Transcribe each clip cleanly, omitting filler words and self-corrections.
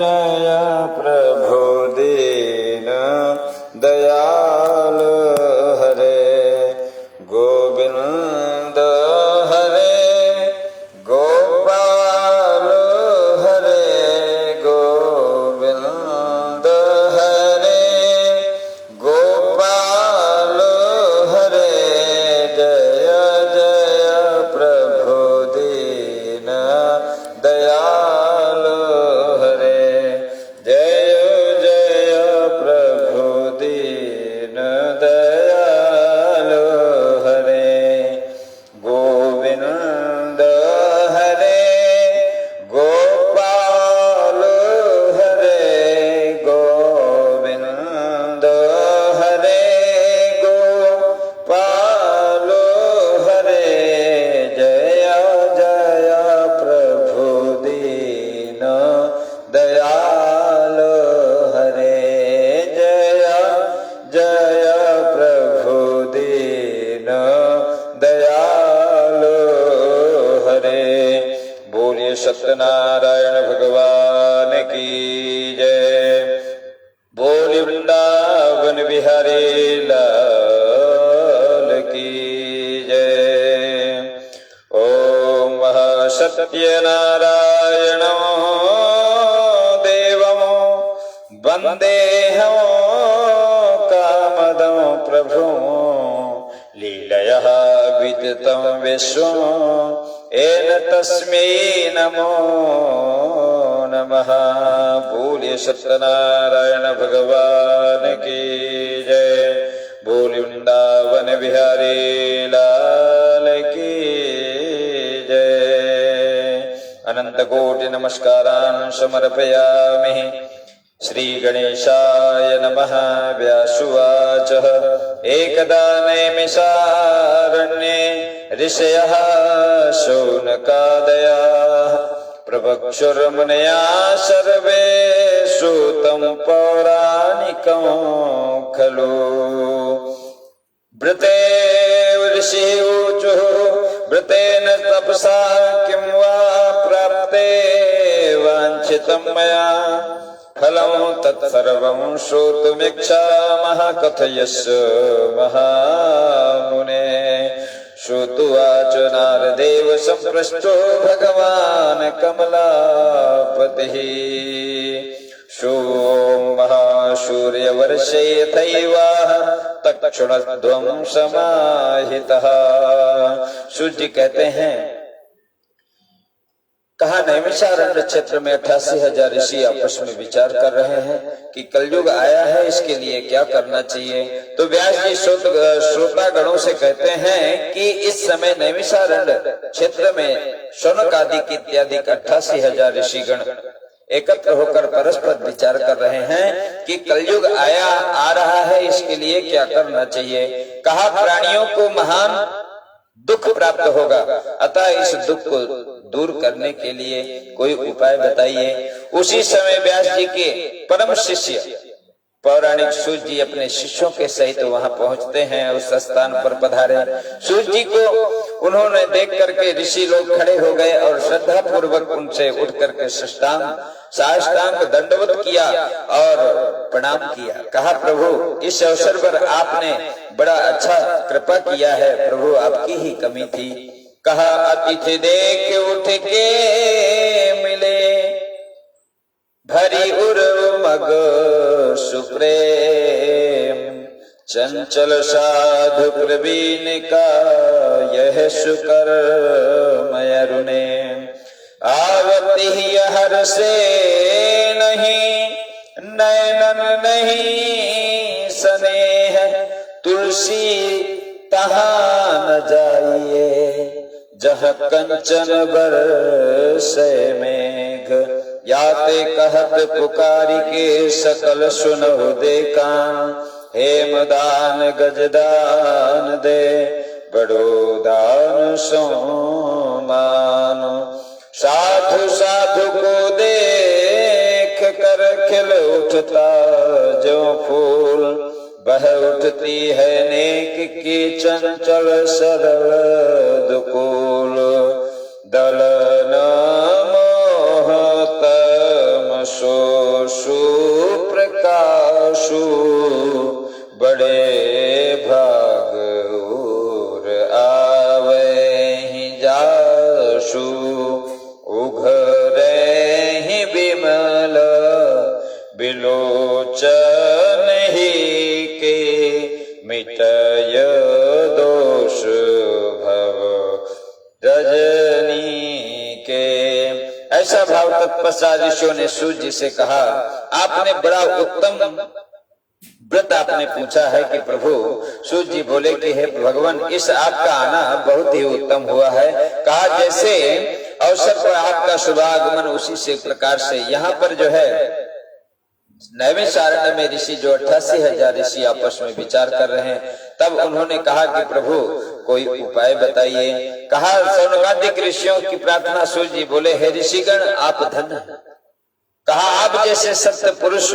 जय प्रभु दीन दयाल हरे गोविंद हरे गोपाल हरे गोविंद हरे गोपाल हरे जय जय प्रभु दीन दयाल हरे जय जय प्रभु दीन दयाल हरे गोविंद हरे गोपाल हरे गोविंद हरे गोपाल हरे जय जय प्रभु दीन दयाल हरे जय जय प्रभु दीन दयाल हरे बोलिए सत्यनारायण भगवान की जय बोलिए वृंदावन बिहारी लाल की जय ओम सत्यनारायण देवं वन्देऽहं कामदं प्रभु लीलया विदितं विश्वं येन तस्मै नमो नमः बोलिए सत्यनारायण भगवान की जय बोलिए वृंदावन बिहारी लाल की जय अनंत कोटि नमस्कारान् समर्पयामि श्री गणेशाय नमः व्यासुवाच एकदा नैमिषारण्ये ऋषयः शौनकादयः प्रवक्षुर्मुनया सर्वे श्रुतं पौराणिकं खलु भृते ऋषि ऊचुः भृतेन तपसा किं वा प्राप्ते वाञ्छितं मया फलं तत्सर्वं श्रोतुमिच्छामः कथयस्व महामुने श्रुत्वाच नारदेव सम्पृष्टो भगवान् कमलापतिः सोमः सूर्यवर्षे यथैवाह तत्क्षणध्वं समाहितः। सूर्य जी कहते हैं कहा नैमिषारण्य क्षेत्र में 88,000 ऋषि आपस में विचार कर रहे हैं कि कलयुग आया है, इसके लिए क्या करना चाहिए। तो व्यास जी श्रोतागणों से कहते हैं कि इस समय नैमिषारण्य क्षेत्र में शौनक आदि इत्यादि 88,000 ऋषिगण एकत्र होकर परस्पर विचार कर रहे हैं कि कलयुग आ रहा है, इसके लिए क्या करना चाहिए। कहा प्राणियों को महान दुख प्राप्त होगा, अतः इस दुख को दूर करने के लिए कोई उपाय बताइए। उसी समय व्यास जी के परम शिष्य पौराणिक सूर्य जी अपने शिष्यों के सहित वहां पहुंचते हैं, उस स्थान पर पधारे। सूर्य जी को उन्होंने देख करके ऋषि लोग खड़े हो गए और श्रद्धा पूर्वक उनसे उठ करके साष्टांग दंडवत किया और प्रणाम किया। कहा प्रभु इस अवसर पर आपने बड़ा अच्छा कृपा किया है, प्रभु आपकी ही कमी थी। कहा अतिथि देख उठ के मिले भरी उर्मग सुप्रेम चंचल साधु प्रवीण का यह सुकर्मय रुने आवती हर से नहीं नैनन नहीं स्नेह तुलसी तहाँ न जाइए जहाँ कंचन बरसे मेघ याते कहत पुकारी के सकल सुनहु देखा हेमदान गजदान दे बड़ो दान सोमान साधु साधु को देख कर खिल उठता जो फूल बह उठती है नेक की चंचल सरल दुकूल दल न मोह तम सो जासु बड़े भाग और आवे जासु उघरे ही बिमल बिलोचन ही के मिटय दोष भव रजनी के। ऐसा भाव तत्पश्चात ऋषियों ने सूर्य जी से कहा, आपने बड़ा उत्तम व्रत आपने पूछा है कि प्रभु। सूर्य जी बोले कि हे भगवान, इस आपका आना बहुत ही उत्तम हुआ है। कहा जैसे अवसर पर आपका शुभागमन उसी से प्रकार से यहाँ पर जो है नैमिषारण्य में ऋषि जो 88,000 ऋषि आपस में विचार कर रहे हैं, तब उन्होंने कहा कि प्रभु कोई उपाय बताइए। कहा सौनकादिक ऋषियों की प्रार्थना सूर्य जी बोले, हे ऋषिगण आप धन्य। कहा आप जैसे सत्य पुरुष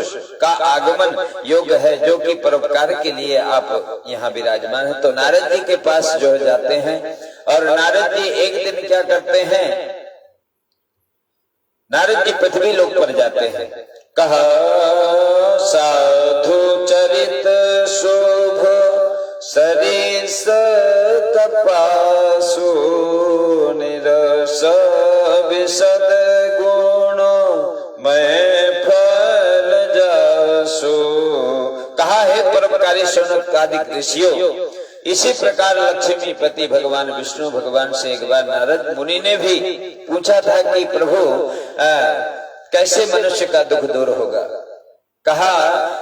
का आगमन योग है जो कि परोपकार के लिए आप यहाँ विराजमान है। तो नारद जी के पास जो जाते हैं और नारद जी एक दिन क्या करते हैं, नारद जी पृथ्वी लोक पर जाते हैं। कहा साधु चरित शोभ सरिस तपासु निरस विशद गुण मैं फल जासु। कहा है परोपकारी सौनकादिक ऋषियों, इसी प्रकार लक्ष्मीपति भगवान विष्णु भगवान से एक बार नारद मुनि ने भी पूछा था कि प्रभु कैसे मनुष्य का दुख दूर होगा। कहा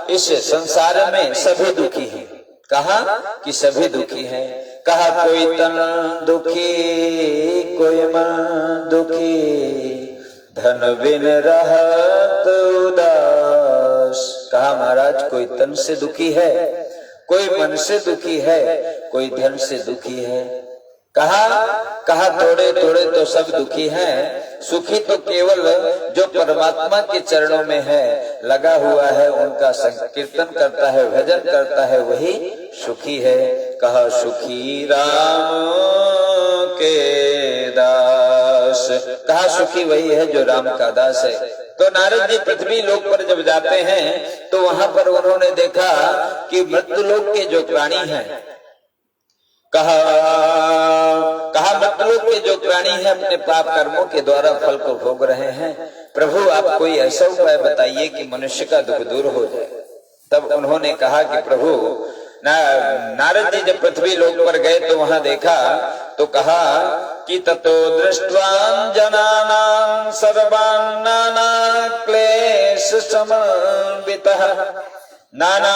इस संसार में सभी दुखी हैं। कहा कि सभी दुखी हैं। कहा कोई तन दुखी कोई मन दुखी धन बिन रहत उदास। कहा महाराज कोई तन से दुखी है, कोई मन से दुखी है, कोई धन से दुखी है। कहा थोड़े थोड़े तो सब दुखी हैं, सुखी तो केवल जो परमात्मा के चरणों में है लगा हुआ है, उनका संकीर्तन करता है, भजन करता है, वही सुखी है। कहा सुखी राम के दास। कहा सुखी वही है जो राम का दास है। तो नारद जी पृथ्वी लोक पर जब जाते हैं तो वहां पर उन्होंने देखा कि मृत्यु लोक के जो प्राणी हैं, कहा मृत्युलोक के जो प्राणी हैं अपने पाप कर्मों के द्वारा फल को भोग रहे हैं। प्रभु आप कोई ऐसा उपाय बताइए कि मनुष्य का दुख दूर हो जाए। तब उन्होंने कहा कि प्रभु नारद जी जब पृथ्वी लोक पर गए तो वहां देखा तो कहा कि ततो दृष्ट्वान जनानां सर्वान् नाना क्लेश समन्वितः नाना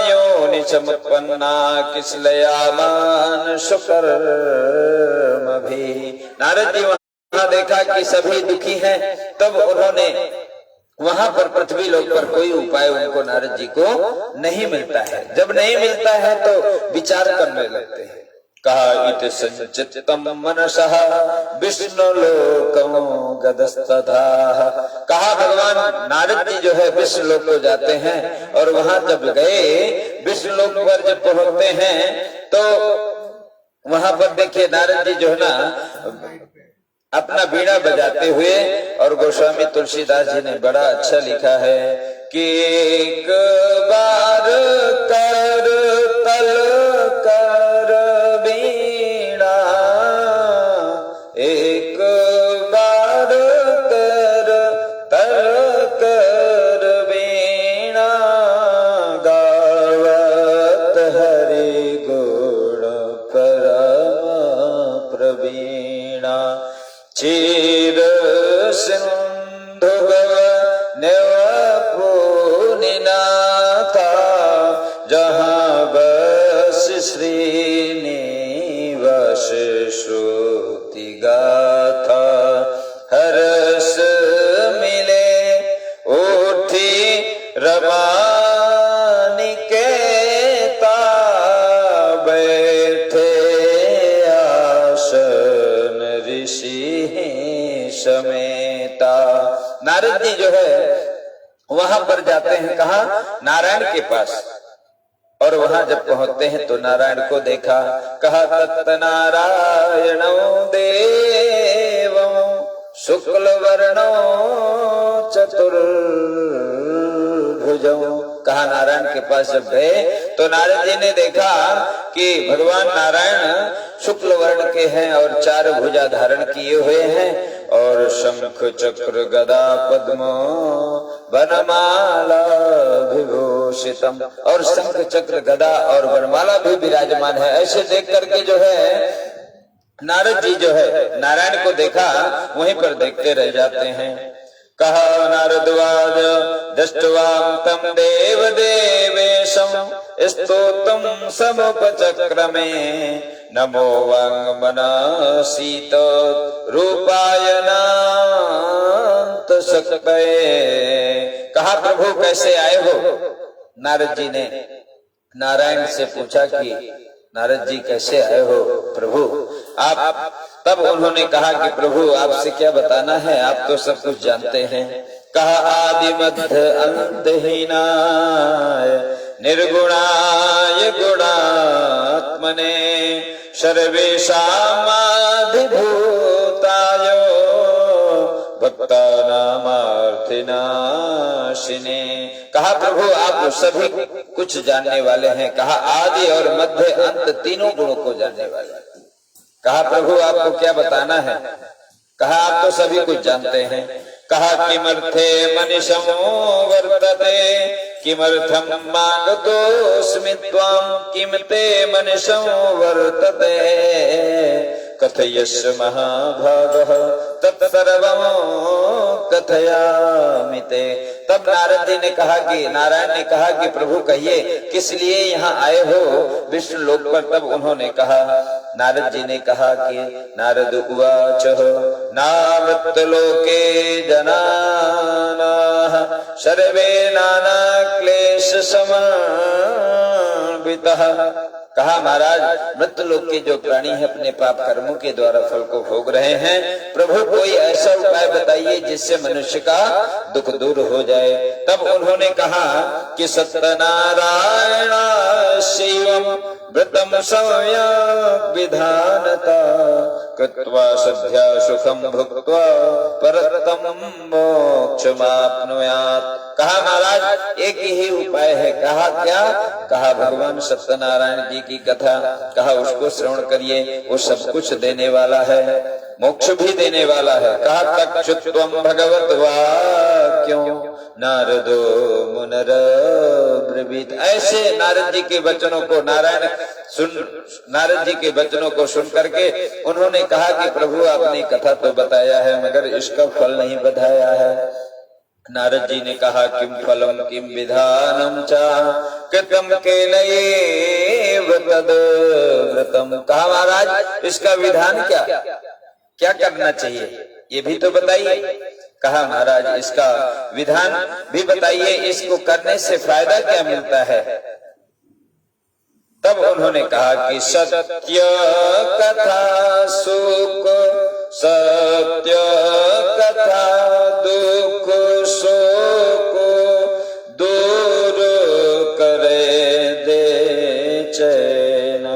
योनि समुत्पन्ना किसलयामान सुकर्म भी। नारद जी वहां देखा कि सभी दुखी हैं। तब उन्होंने वहां पर पृथ्वी लोक पर कोई उपाय उनको नारद जी को नहीं मिलता है। जब नहीं मिलता है तो विचार करने लगते हैं। कहा इत संचितम मनसः विष्णु लोकं गदस्तथा। कहा भगवान नारद जी जो है विष्णु लोक को जाते हैं और वहां जब गए विष्णु लोक पर जब पहुंचते हैं तो वहां पर देखिए नारद जी जो है ना अपना बीड़ा बजाते हुए, और गोस्वामी तुलसीदास जी ने बड़ा अच्छा लिखा है कि एक बार कर तल कर बीड़ा, एक बार कर तल कर बीड़ा, गावत हरि गुण परम प्रवीणा। चीर सिंधु नेव पुनिनाथा, जहाँ बस श्रीनिवास श्रुति गाथा। हर्ष मिले उठी रमानिकेता, बैठे आसन ऋषि समेता। नारद जी जो है वहां पर जाते हैं, कहा नारायण के पास, और वहां जब पहुंचते हैं तो नारायण को देखा। कहा तत् नारायणो देवं शुक्ल वर्णो चतुर्भुजं। कहा नारायण के पास जब गए तो नारद जी ने देखा कि भगवान नारायण शुक्ल वर्ण के हैं और 4 भुजा धारण किए हुए हैं और शंख चक्र गदा पद्म वनमाला विभूषितम, और शंख चक्र गदा और वनमाला भी विराजमान है। ऐसे देख करके जो है नारद जी जो है नारायण को देखा, वहीं पर देखते रह जाते हैं। कहा नारदवाद दृष्ट्वां तम देव देवेशं स्तोत्रं समुपचक्रमे नमो वाङ्मनसीत रूपाय नान्त शक्तये। कहा प्रभु कैसे आए हो? नारद जी ने नारायण से पूछा कि नारद जी कैसे आए हो प्रभु आप? तब उन्होंने कहा कि प्रभु आपसे क्या बताना है, आप तो सब कुछ जानते हैं। कहा आदि मध्य अंतहीनाय निर्गुणाय गुणात्मने सर्वेषाम् आदिभूताय भक्तानामार्थिनाशिने। कहा प्रभु आप सभी कुछ जानने वाले हैं। कहा आदि और मध्य अंत तीनों गुणों को जानने वाले हैं। कहा प्रभु आपको क्या बताना है? कहा आप तो सभी कुछ जानते हैं। कहा किमर्थे मनिषं वर्तते किमर्थं मांगतोऽस्मि त्वां किम ते मनिषं वर्तते कथयस्व महाभागः तत्सर्वं कथयामि ते। तब नारद जी ने कहा कि नारायण ने कहा कि प्रभु कहिए किस लिए यहाँ आए हो विष्णु लोक पर? तब उन्होंने कहा, नारद जी ने कहा कि नारद उवाच नावृत्त लोके जनानाः सर्वे नाना क्लेश समन्वितः। कहा महाराज मृत लोक के जो प्राणी है अपने पाप कर्मों के द्वारा फल को भोग रहे हैं। प्रभु कोई ऐसा उपाय बताइए जिससे मनुष्य का दुख दूर हो जाए। तब उन्होंने कहा कि सत्यनारायण शिवम व्रतम सम्यक् विधानता कृत्वा सद्या सुखम भुक्त्वा परतम मोक्षमाप्नुयात्। कहा महाराज एक ही उपाय है। कहा क्या? कहा भगवान सत्यनारायण जी की कथा। कहा उसको श्रवण करिए, वो सब कुछ देने वाला है, मोक्ष भी देने वाला है। कहा तक्षुत्वम भगवत वाक्यों नारदो मुनरब्रवीत। ऐसे नारद जी के वचनों को नारद जी के वचनों को सुन करके उन्होंने कहा कि प्रभु आपने कथा तो बताया है मगर इसका फल नहीं बताया है। नारद जी ने कहा किम फलम किम विधानम च कृतम केनैव तद व्रतम। कहा महाराज इसका विधान क्या करना चाहिए ये भी तो बताइए। कहा महाराज इसका विधान भी बताइए, इसको करने से फायदा क्या मिलता है? तब उन्होंने कहा कि सत्य कथा सुख सत्य कथा दुख शोक दूर करे दे चैन।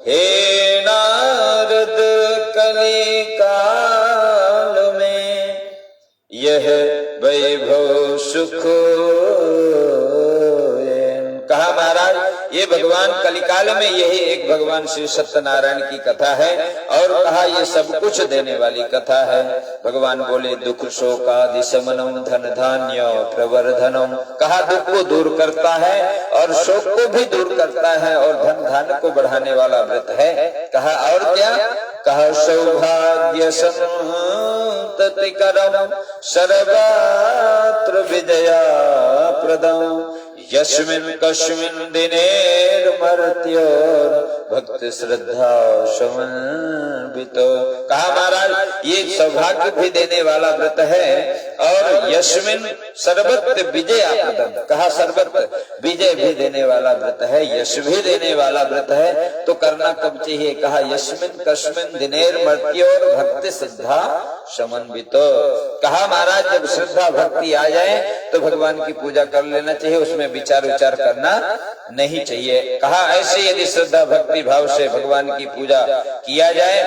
हे नारद कली काल में यह वैभव सुख। कहा महाराज ये भगवान कलिकाल में यही एक भगवान श्री सत्यनारायण की कथा है और कहा ये सब कुछ देने वाली कथा है। भगवान बोले दुख शोक आदि शमनम धन धान्य प्रवर्धनम। कहा दुख को दूर करता है और शोक को भी दूर करता है और धन धान्य को बढ़ाने वाला व्रत है। कहा और क्या? कहा सौभाग्य संततिकरम सर्वत्र विजया प्रदम यस्मिन् कस्मिन् दिनेर्मर्त्योर भक्ति श्रद्धा समन्वितो। कहा महाराज ये सौभाग्य भी देने वाला व्रत है और यस्मिन् सर्वत्र विजय प्रदम। कहा सर्वत्र विजय भी देने वाला व्रत है, यश भी देने वाला व्रत है। तो करना कब चाहिए? कहा यस्मिन् कस्मिन् दिनेर्मर्त्योर भक्ति श्रद्धा समन्वितो। कहा महाराज जब श्रद्धा भक्ति आ जाए तो भगवान की पूजा कर लेना चाहिए, उसमें विचार विचार करना नहीं चाहिए। कहा ऐसे यदि श्रद्धा भक्ति भाव से भगवान की पूजा किया जाए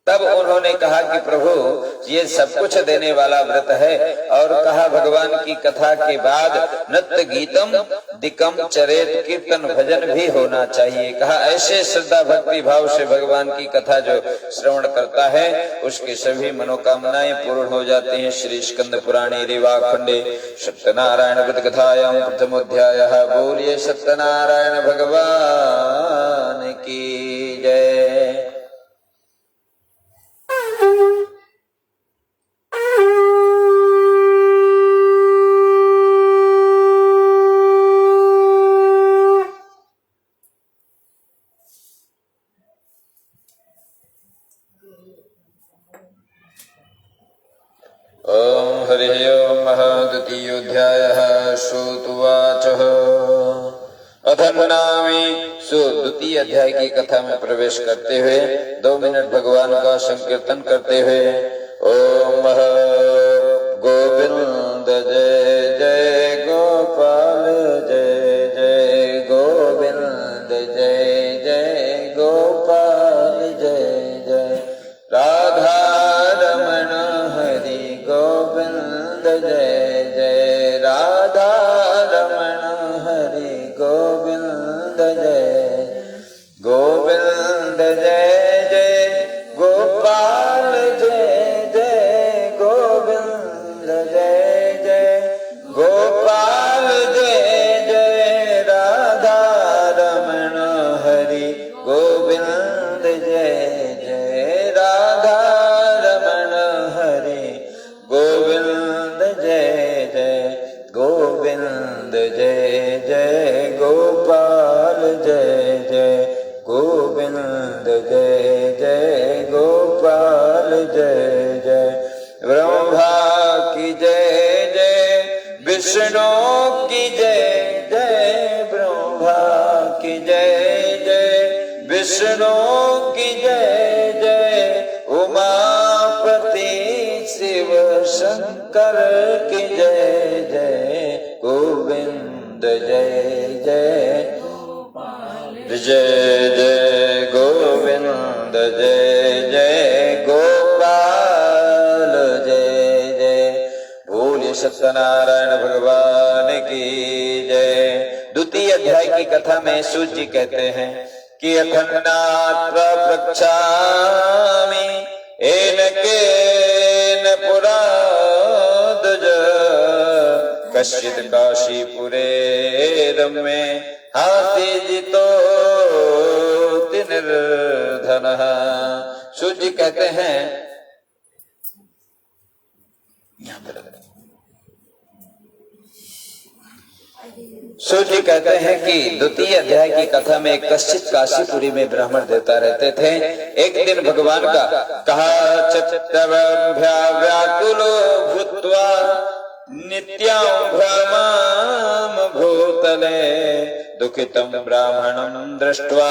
तब उन्होंने कहा कि प्रभु ये सब कुछ देने वाला व्रत है। और कहा भगवान की कथा के बाद नृत्य गीतम दिकम चरेत कीर्तन भजन भी होना चाहिए। कहा ऐसे श्रद्धा भक्ति भाव से भगवान की कथा जो श्रवण करता है उसकी सभी मनोकामनाएं पूर्ण हो जाती हैं। श्री स्कंद पुराणे रेवा खंडे सत्यनारायण व्रत कथायां प्रथमोध्यायः। बोलिए सत्यनारायण भगवान की जय। ओम हरि ओम द्वितीयोऽध्यायः। श्रुतुवाचः अथर्वणामि। द्वितीय अध्याय की कथा में प्रवेश करते हुए 2 मिनट भगवान का संकीर्तन करते हुए ओम गोविंद जय जय गोपाल जय जय गोविंद जय जय गोपाल जय जय राधा रमण हरि गोविंद जय जय राधा रमण हरि गोविंद जय गोविंद जय जय गोपाल जय जय गोविंद जय जय गोपाल जय जय राधा रमण हरि गोविंद जय जय राधा रमण हरि गोविंद जय जय गोविंद जय जय गोपाल जय जय गोविंद जय जय गोपाल जय जय ब्रह्मा की जय जय विष्णु की जय जय ब्रह्मा की जय जय विष्णु की जय जय उमापति शिव शंकर की जय जय गोविंद जय जय जय जय गोविंद जय जय गोपाल जय जय। बोलिए सत्यनारायण भगवान की जय। द्वितीय अध्याय की कथा में सूत जी कहते हैं कि अखंडात्र प्रक्षामि एन केन पुरादज कश्चित् काशीपुरे रम्ये हाथी जितो निर्धनः। सूत जी कहते हैं यहाँ पर सूत जी कहते हैं कि द्वितीय अध्याय की कथा में कश्चित काशीपुरी में ब्राह्मण देवता रहते थे। एक दिन भगवान का कहा चित्तव्या व्याकुलो भूत्वा नित्यां भ्रमाम भूतले दुखितं ब्राह्मणं दृष्ट्वा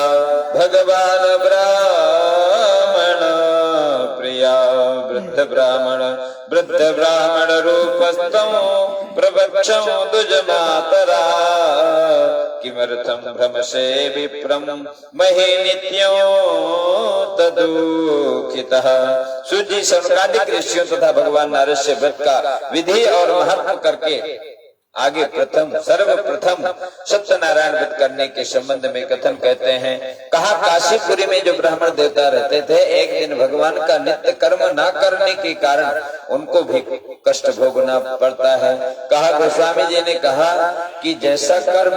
भगवान ब्राह्मण प्रिया वृद्ध ब्राह्मण रूपस्थं प्रवक्षं दुजमातरा किमर्थं भ्रमसे विप्रं महे नित्यं तदुखितः। सूत जी सनकादिक ऋषियों तथा भगवान नारद से व्रत का विधि और महत्व करके आगे सर्वप्रथम सत्यनारायण व्रत करने के संबंध में कथन कहते हैं। कहा काशीपुरी में जो ब्राह्मण देवता रहते थे एक दिन भगवान का नित्य कर्म न करने के कारण उनको भी कष्ट भोगना पड़ता है। कहा गोस्वामी जी ने कहा कि जैसा कर्म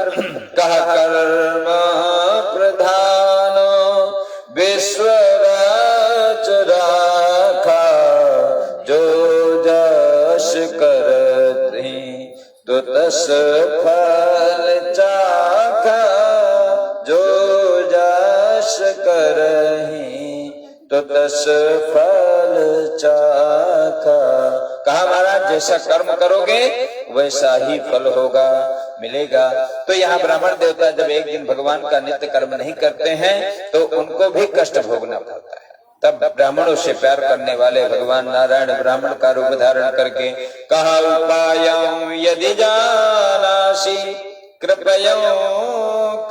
कहा कर्म प्रधान विश्वराज राखा जो जश करते तो तस फल चाखा जो जश करही तो तस फल चाखा। कहा महाराज जैसा कर्म करोगे वैसा ही फल होगा मिलेगा। तो यहाँ ब्राह्मण देवता जब एक दिन भगवान का नित्य कर्म नहीं करते हैं तो उनको भी कष्ट भोगना पड़ता है। तब ब्राह्मणों से प्यार करने वाले भगवान नारायण ब्राह्मण का रूप धारण करके कहा उपायं यदि जानासि कृपया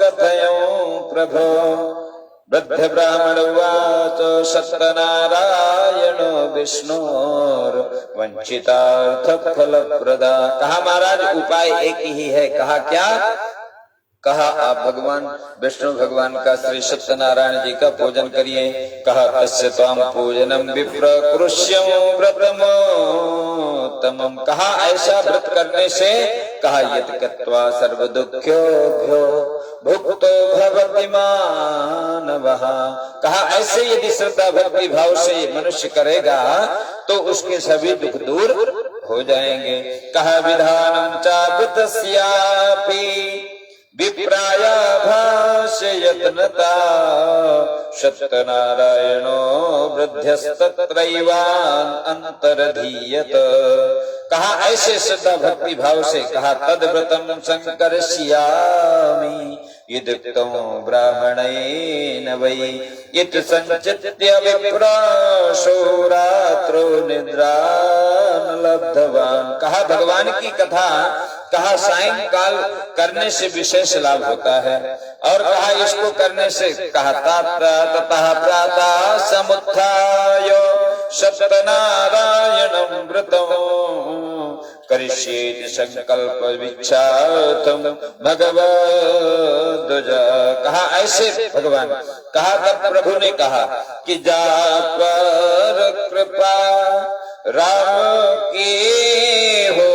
कथय प्रभो वृद्ध ब्राह्मण उवाच सत्यनारायणो विष्णोर वंचितार्थ फल प्रदा। कहा महाराज उपाय एक ही है। कहा क्या? कहा आप भगवान विष्णु भगवान का श्री सत्यनारायण जी का पूजन करिए। कहा तस्य त्वाम पूजनम विप्र कृष्यमो व्रतमोत्तमम्। कहा ऐसा व्रत करने से, कहा यत् कृत्वा सर्व दुःख्योभ्यो भुक्तो भवति मानवः। कहा ऐसे यदि श्रद्धा भक्ति भाव से मनुष्य करेगा तो उसके सभी दुख दूर हो जाएंगे। कहा विधानम चावृतस्यापि विप्राया भाष्य यत्नता सत्यनारायणो वृद्धस्तत्रैवान अंतरधीयत। कहा ऐसे श्रद्धा भक्ति भाव से, कहा तद्व्रतम संकर्षयामि युक्तं ब्राह्मणेन वै इत संचित्य विप्राशो रात्रो निद्रान लब्धवान। कहा भगवान की कथा, कहा सायंकाल करने से विशेष लाभ होता है। और कहा इसको करने से, कहा ततः प्रातः समुत्थाय सत्यनारायणं व्रतं करिष्येति संकल्प विच्छातम भगवद्वज। कहा ऐसे भगवान, कहा तब प्रभु ने कहा कि जा पर कृपा राम की हो,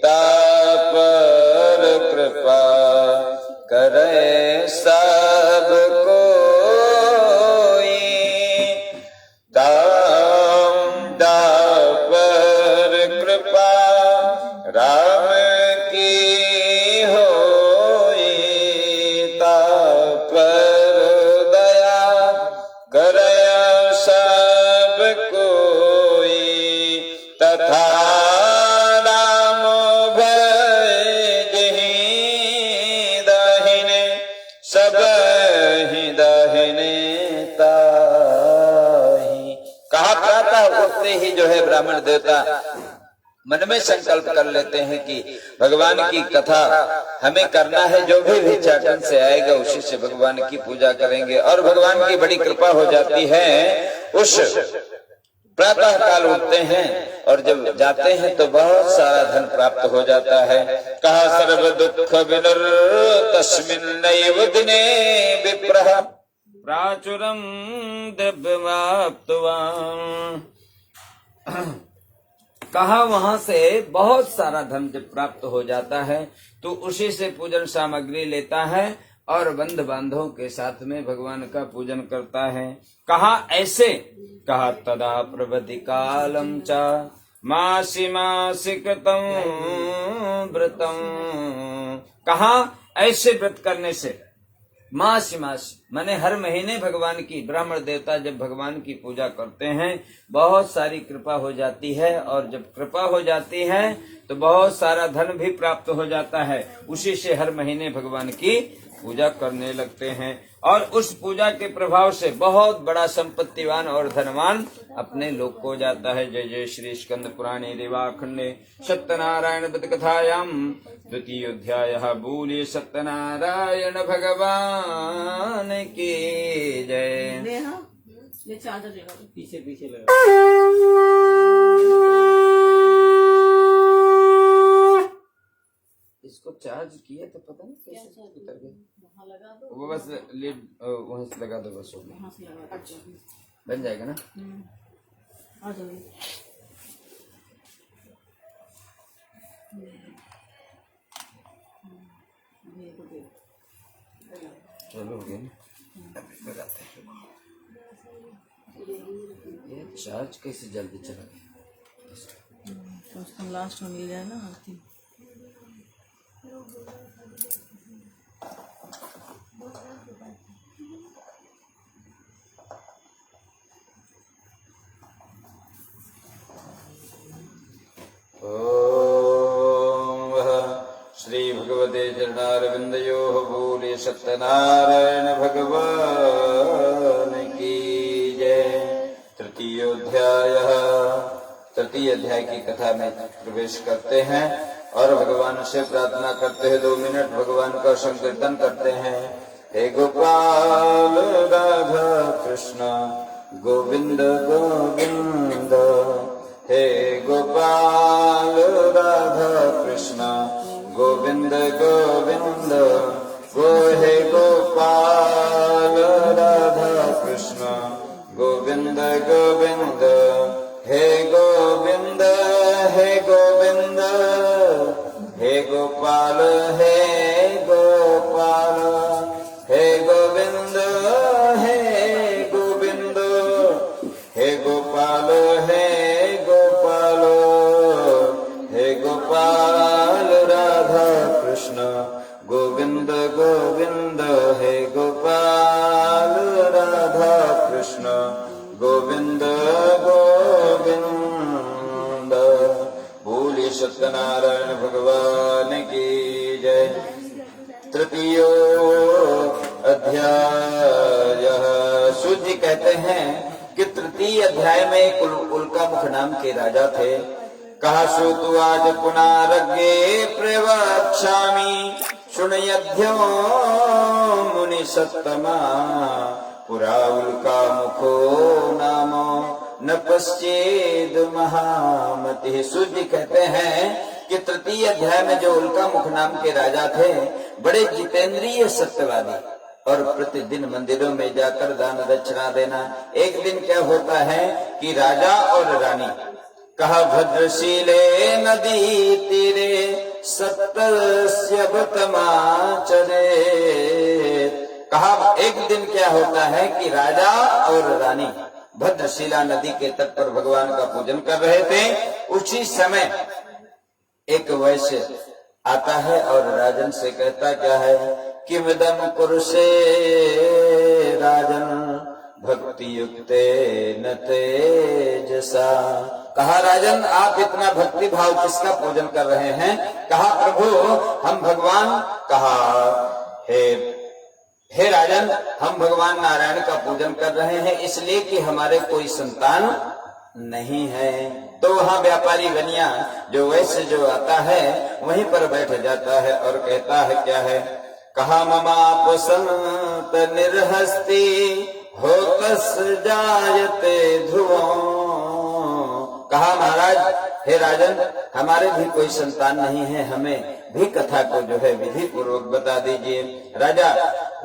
तापर कृपा करे सब कोई। तापर कृपा राम की होई, तापर दया करे सब कोई। तथा ही जो है ब्राह्मण देवता मन में संकल्प कर लेते हैं कि भगवान की कथा हमें करना है। जो भी भिक्षाटन से आएगा उसी से भगवान की पूजा करेंगे। और भगवान की बड़ी कृपा हो जाती है। उस प्रातः काल उठते हैं और जब जाते हैं तो बहुत सारा धन प्राप्त हो जाता है। कहा सर्व दुख विनर तस्मिन्नैव दिने विप्रः प्राचुरं द्रव्यमाप्तवान्। कहा वहां से बहुत सारा धन जब प्राप्त हो जाता है तो उसी से पूजन सामग्री लेता है और बंधु बांधवों के साथ में भगवान का पूजन करता है। कहा ऐसे, कहा तदा प्रभृति कालम च मासी मासिकतम व्रतम। कहा ऐसे व्रत करने से, मासी माने हर महीने भगवान की, ब्राह्मण देवता जब भगवान की पूजा करते हैं बहुत सारी कृपा हो जाती है। और जब कृपा हो जाती है तो बहुत सारा धन भी प्राप्त हो जाता है। उसी से हर महीने भगवान की पूजा करने लगते हैं और उस पूजा के प्रभाव से बहुत बड़ा संपत्तिवान और धनवान अपने लोक को जाता है। जय जय श्री स्कंद पुराणे देवाखंडे सत्यनारायण व्रत कथायाम द्वितीयोध्यायः। बोलिए सत्यनारायण भगवान की जय। ये चार्जर देगा पीछे पीछे लगा। इसको चार्ज किया तो पता नहीं कैसे उतर गया। वहाँ लगा दो, वो बस लीड वहीं से लगा दो, बस हो गया। वहाँ से लगा दो, बन जाएगा ना। आ जाओ। चलो हो गया ना। लगाते हैं। ये चार्ज कैसे जल्दी चला गया। तो उसका लास्ट में मिल जाए ना आरती। श्री भगवते चरणारविंदयोः। बोले सत्यनारायण भगवान की जय। तृतीय अध्याय की कथा में प्रवेश करते हैं और भगवान से प्रार्थना करते हैं। 2 मिनट भगवान का संकीर्तन करते हैं। हे गोपाल राधा कृष्ण गोविंद गोविंद, हे गोपाल राधा कृष्ण गोविंद गोविंद, हे गोपाल राधा कृष्ण गोविंद गोविंद, हे गोविंद हे गोविंद, हे गोपाल हे गोपाल, हे गोविंद हे गोविंद, हे गोपाल हे गोपाल, हे गोपाल राधा कृष्ण गोविंद गोविंद, हे गोपाल राधा कृष्ण गोविंद गोविंद। बोलिए सत्यनारायण भगवान की जय। तृतीय अध्याय। सूत जी कहते हैं कि तृतीय अध्याय में एक उल्का मुख नाम के राजा थे। कहा सूतु आज पुनरग्गे प्रवक्ष्यामि, शृणुयाध्यो मुनि सत्तमा, पुरा उल्का मुखो नाम न पश्चेद महामति। सूर्य कहते हैं कि तृतीय अध्याय में जो उल्का मुख नाम के राजा थे, बड़े जितेंद्रिय सत्यवादी और प्रतिदिन मंदिरों में जाकर दान दक्षिणा देना। एक दिन क्या होता है कि राजा और रानी कहा भद्रशीले नदी तीरे सप्तस्य व्रतमाचरे। कहा एक दिन क्या होता है कि राजा और रानी भद्रशिला नदी के तट पर भगवान का पूजन कर रहे थे। उसी समय एक वैश्य आता है और राजन से कहता क्या है कि किमिदं कुरुषे राजन भक्ति युक्ते न तेजसा। कहा राजन आप इतना भक्ति भाव किसका पूजन कर रहे हैं? कहा प्रभु हम भगवान, कहा हे राजन हम भगवान नारायण का पूजन कर रहे हैं इसलिए कि हमारे कोई संतान नहीं है। तो वहाँ व्यापारी बनिया जो वैसे जो आता है वहीं पर बैठ जाता है और कहता है क्या है, कहा ममाप संत निर्हस्ती होतस जायते ध्रुवों। कहा महाराज हे राजन हमारे भी कोई संतान नहीं है, हमें भी कथा को जो है विधि पूर्वक बता दीजिए। राजा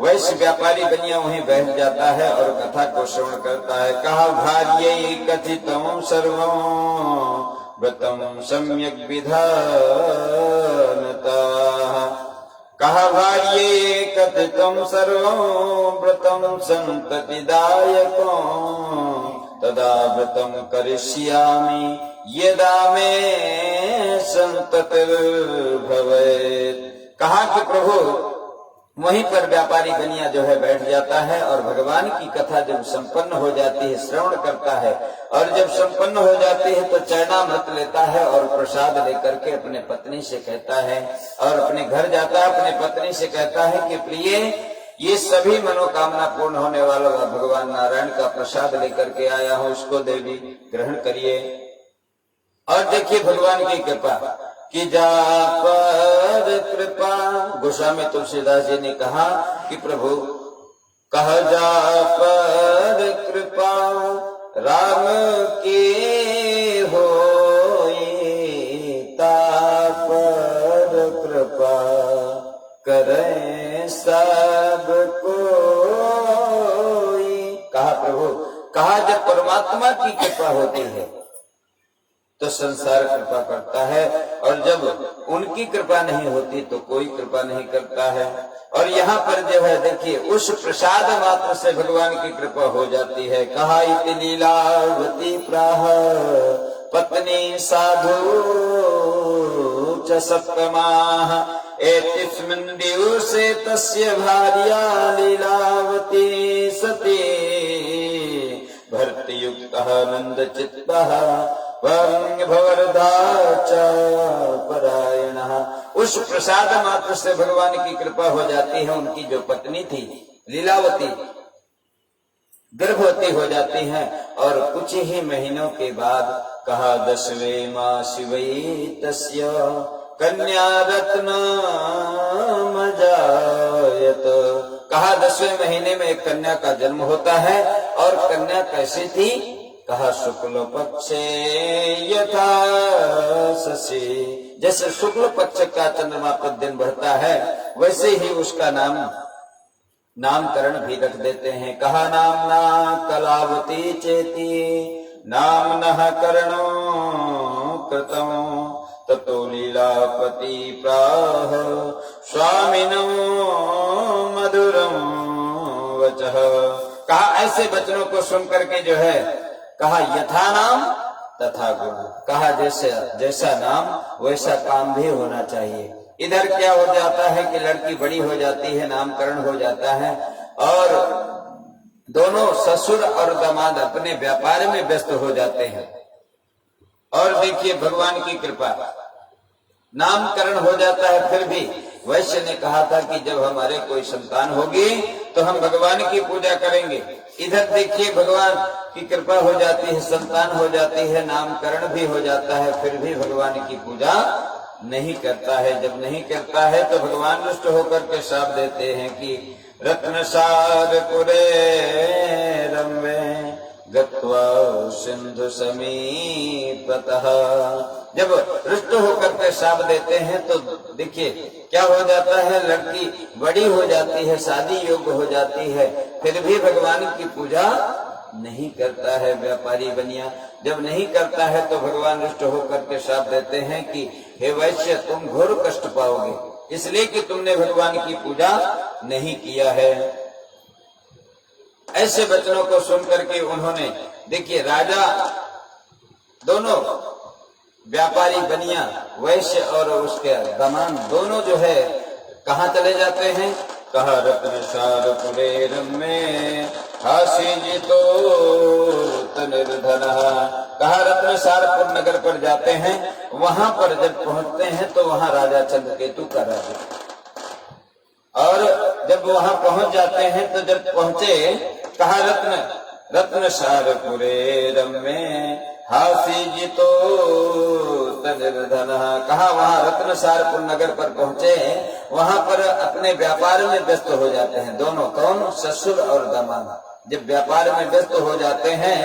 वैश्य व्यापारी बनिया वहीं बैठ जाता है और कथा को श्रवण करता है। कहा भार्ये कथितं सर्वं व्रतं सम्यक् विधानता। कहा भार्ये कथितं सर्वं व्रतं संततिदायकं तदा व्रतं करिष्यामि यदा मे संततिर्भवेत्। कहा कि प्रभु वहीं पर व्यापारी बनिया जो है बैठ जाता है और भगवान की कथा जब संपन्न हो जाती है श्रवण करता है और जब संपन्न हो जाती है तो चरणामृत लेता है और प्रसाद लेकर के अपने पत्नी से कहता है और अपने घर जाता है। अपने पत्नी से कहता है कि प्रिय ये सभी मनोकामना पूर्ण होने वाला भगवान नारायण का प्रसाद लेकर के आया हूँ, इसको देवी ग्रहण करिए। और देखिए भगवान की कृपा कि जा पर कृपा। गोस्वामी तुलसीदास जी ने कहा कि प्रभु कह जा पर कृपा राम की होई, ता पर कृपा करें सब कोई। कहा प्रभु कहा जब परमात्मा की कृपा होती है तो संसार कृपा करता है और जब उनकी कृपा नहीं होती तो कोई कृपा नहीं करता है। और यहाँ पर जो है देखिए उस प्रसाद मात्र से भगवान की कृपा हो जाती है। कहा इति लीलावती प्राह पत्नी साधु च सप्तमाः एतिस्मिन् दिवसे तस्य भार्या लीलावती सती भर्तृयुक्तः नन्दचित्तः भवरदा च परायणः। उस प्रसाद मात्र से भगवान की कृपा हो जाती है। उनकी जो पत्नी थी लीलावती गर्भवती हो जाती हैं और कुछ ही महीनों के बाद कहा 10वें मास वै तस्य कन्या रत्न मजायत। कहा 10वें महीने में एक कन्या का जन्म होता है। और कन्या कैसी थी? कहा शुक्ल पक्षे यथा शशि, जैसे शुक्ल पक्ष का चंद्रमा प्रतिदिन बढ़ता है वैसे ही उसका नामकरण भी रख देते हैं। कहा नामना कलावती चेती नामनः करणो कृतं ततो लीलापति प्राह स्वामिनो मधुरं वचः। कहा ऐसे वचनों को सुन करके जो है, कहा यथा नाम तथा गुण। कहा जैसा नाम वैसा काम भी होना चाहिए। इधर क्या हो जाता है कि लड़की बड़ी हो जाती है, नामकरण हो जाता है और दोनों ससुर और दामाद अपने व्यापार में व्यस्त हो जाते हैं। और देखिए भगवान की कृपा, नामकरण हो जाता है। फिर भी वैश्य ने कहा था कि जब हमारे कोई संतान होगी तो हम भगवान की पूजा करेंगे। इधर देखिए भगवान की कृपा हो जाती है, संतान हो जाती है, नामकरण भी हो जाता है, फिर भी भगवान की पूजा नहीं करता है। जब नहीं करता है तो भगवान रुष्ट होकर के शाप देते हैं कि रत्नसार पुरे रम्वे गत्वा सिंधु समीपतः। जब रुष्ट होकर के शाप देते हैं तो देखिए क्या हो जाता है, लड़की बड़ी हो जाती है, शादी योग्य हो जाती है, फिर भी भगवान की पूजा नहीं करता है व्यापारी बनिया। जब नहीं करता है तो भगवान रुष्ट होकर के शाप देते हैं कि हे वैश्य तुम घोर कष्ट पाओगे, इसलिए कि तुमने भगवान की पूजा नहीं किया है। ऐसे वचनों को सुन करके उन्होंने, देखिए राजा दोनों व्यापारी बनिया वैश्य और उसके दामान दोनों जो है कहाँ चले जाते हैं? कहा रत्नसार पुरे रम्मे हासी जितो निर्धन। कहा रत्नसारपुर नगर पर जाते हैं। वहां पर जब पहुंचते हैं तो वहां राजा चंद्रकेतु का राज्य। और जब वहां पहुंच जाते हैं तो जब पहुंचे, कहा रत्नसारपुरे रम्मे हासी जितो निर्धन। कहा वहां रत्नसारपुर नगर पर पहुंचे, वहां पर अपने व्यापार में व्यस्त हो जाते हैं दोनों। कौन? ससुर और दामाद। जब व्यापार में व्यस्त हो जाते हैं